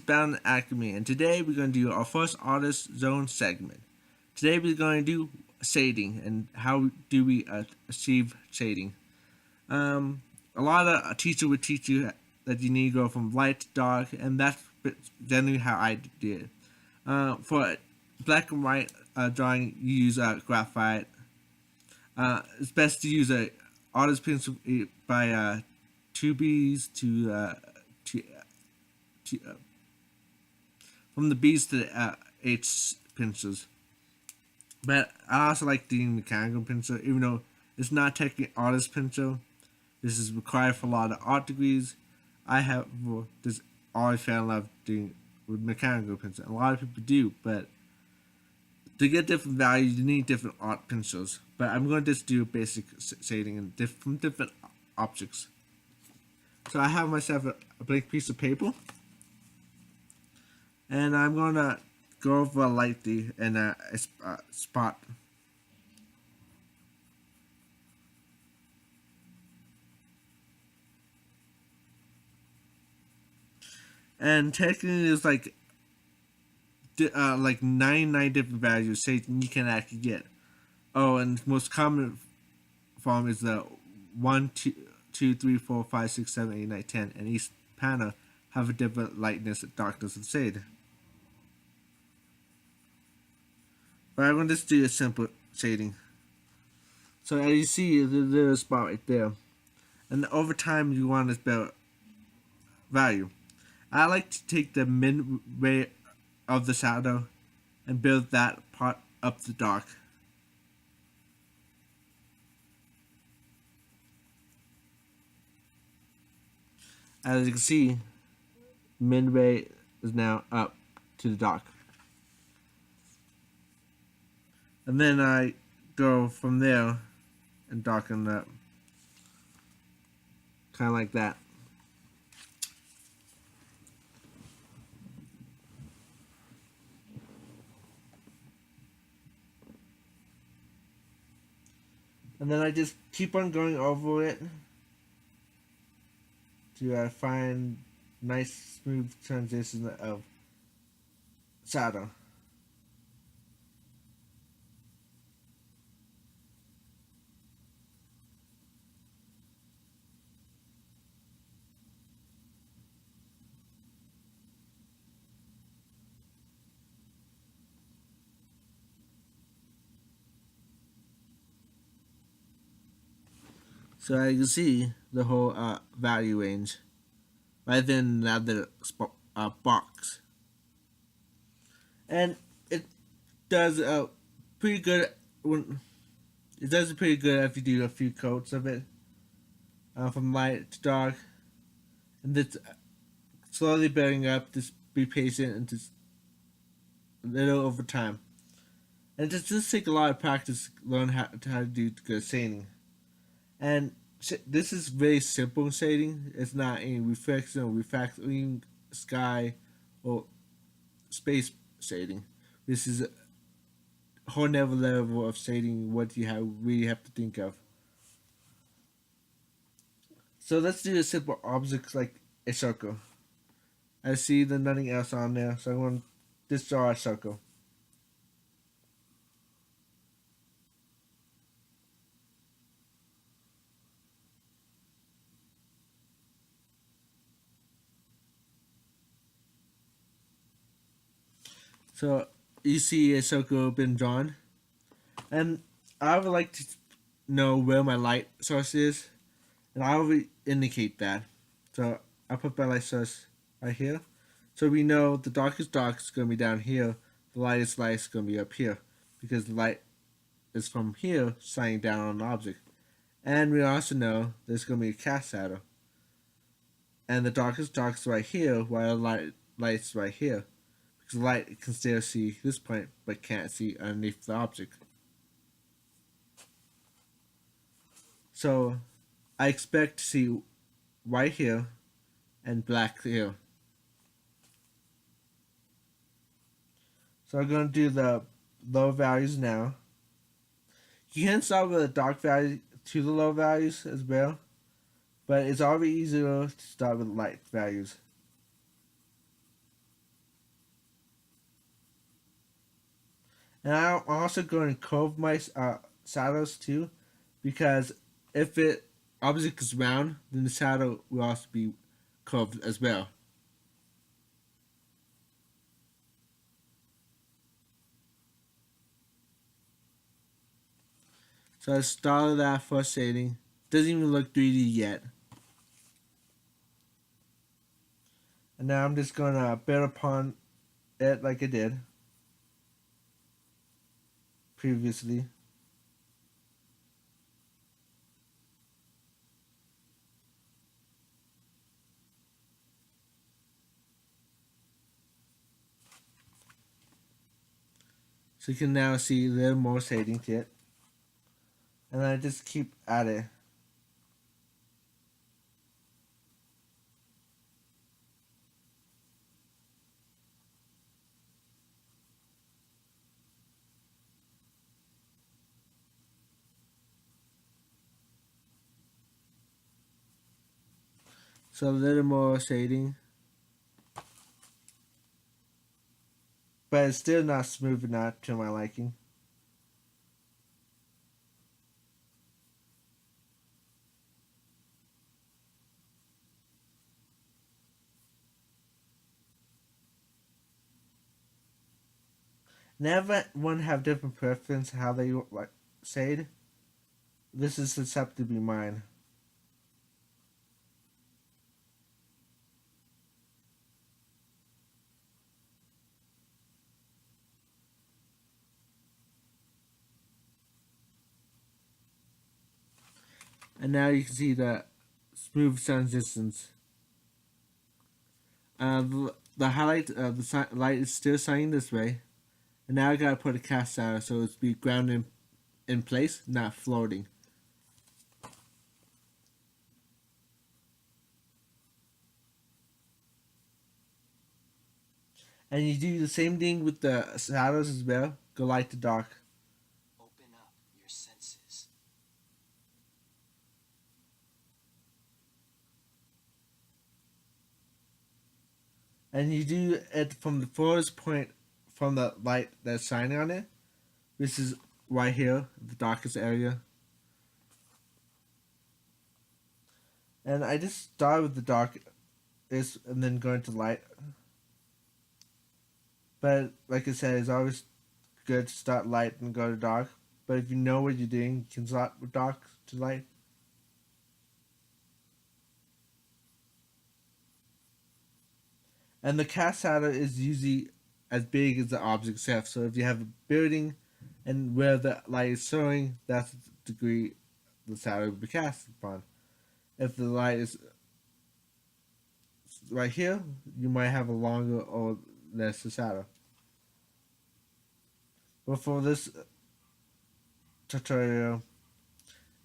Bound Alchemy, and today we're going to do our first artist zone segment. Today we're going to do shading and how do we achieve shading. A lot of teachers would teach you that you need to go from light to dark, and that's generally how I did. For black and white drawing, you use graphite. It's best to use a artist pencil by 2Bs to from the B's to the H pencils. But I also like the mechanical pencil, even though it's not technically artist pencil. This is required for a lot of art degrees. I have this always fell in love doing with mechanical pencil. A lot of people do, but to get different values, you need different art pencils. But I'm going to just do basic shading and from different objects. So I have myself a blank piece of paper, and I'm going to go over lightly in a spot. And technically, there's like 99 different values shading you can actually get. Oh, and the most common form is the 1, 2, 3, 4, 5, 6, 7, 8, 9, 10, and each panel have a different lightness and darkness of shade. But I'm going to just do a simple shading. So as you see, there's a spot right there. And over time, you want this better value. I like to take the midway of the shadow and build that part up to dark. As you can see, midway is now up to the dark. And then I go from there and darken up. Kind of like that. And then I just keep on going over it to find nice smooth transition of shadow. So as you can see the whole value range right then another box, and it does pretty good when it does pretty good if you do a few coats of it from light to dark, and it's slowly building up. Just be patient and just a little over time, and just take a lot of practice to learn how to do good shading. And this is very simple shading. It's not any reflection or refactoring sky or space shading. This is a whole nother level of shading what you really have to think of. So let's do a simple object like a circle. I see there's nothing else on there, so I'm going to just draw a circle. So you see a circle been drawn, and I would like to know where my light source is, and I will indicate that. So I put my light source right here, so we know the darkest dark is going to be down here, the lightest light is going to be up here, because the light is from here shining down on the object. And we also know there's going to be a cast shadow, and the darkest dark is right here, while the light's right here. Because the light can still see this point, but can't see underneath the object. So I expect to see white here and black here. So I'm going to do the low values now. You can start with a dark value to the low values as well, but it's always easier to start with light values. And I'm also going to curve my shadows too, because if it object is round, then the shadow will also be curved as well. So I started that first shading. Doesn't even look 3D yet. And now I'm just gonna build upon it like I did previously. So you can now see a little more shading to it. And I just keep at it. So a little more shading. But it's still not smooth enough to my liking. And everyone have different preference how they like shade. This is accepted to be mine. And now you can see the smooth transitions. The highlight of the light is still shining this way. And now I gotta put a cast shadow so it's be grounded in place, not floating. And you do the same thing with the shadows as well. Go light to dark. Open up your senses. And you do it from the furthest point from the light that's shining on it. This is right here, the darkest area. And I just start with the darkest and then go into light. But like I said, it's always good to start light and go to dark. But if you know what you're doing, you can start with dark to light. And the cast shadow is usually as big as the object itself. So if you have a building and where the light is showing, that's the degree the shadow will be cast upon. If the light is right here, you might have a longer or less shadow. But for this tutorial,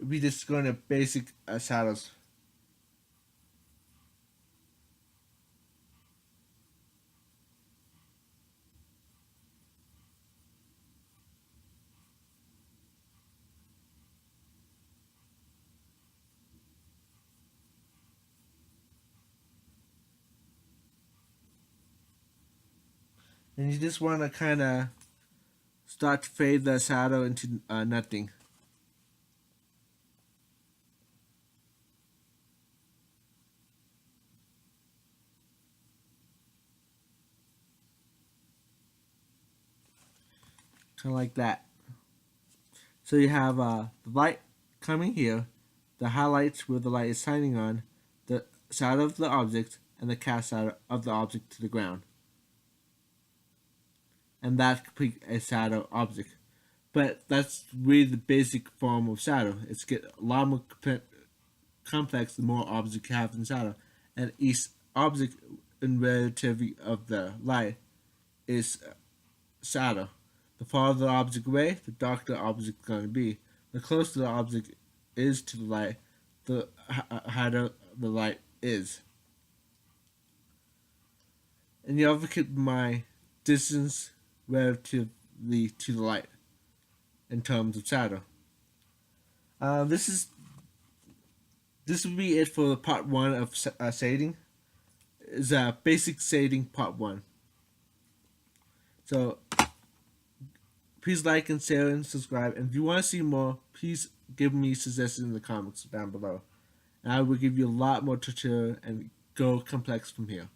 we just going to basic shadows. And you just want to kind of start to fade the shadow into nothing. Kind of like that. So you have the light coming here, the highlights where the light is shining on, the shadow of the object, and the cast shadow of the object to the ground. And that completes a shadow object. But that's really the basic form of shadow. It's get a lot more complex the more objects you have in shadow. And each object in relativity of the light is shadow. The farther the object away, the darker the object is going to be. The closer the object is to the light, the higher the light is. And you also keep my distance relatively to the light in terms of shadow. This would be it for part one of shading. Is basic shading part one. So Please like and share and subscribe. And if you want to see more, please give me suggestions in the comments down below. And I will give you a lot more tutorial and go complex from here.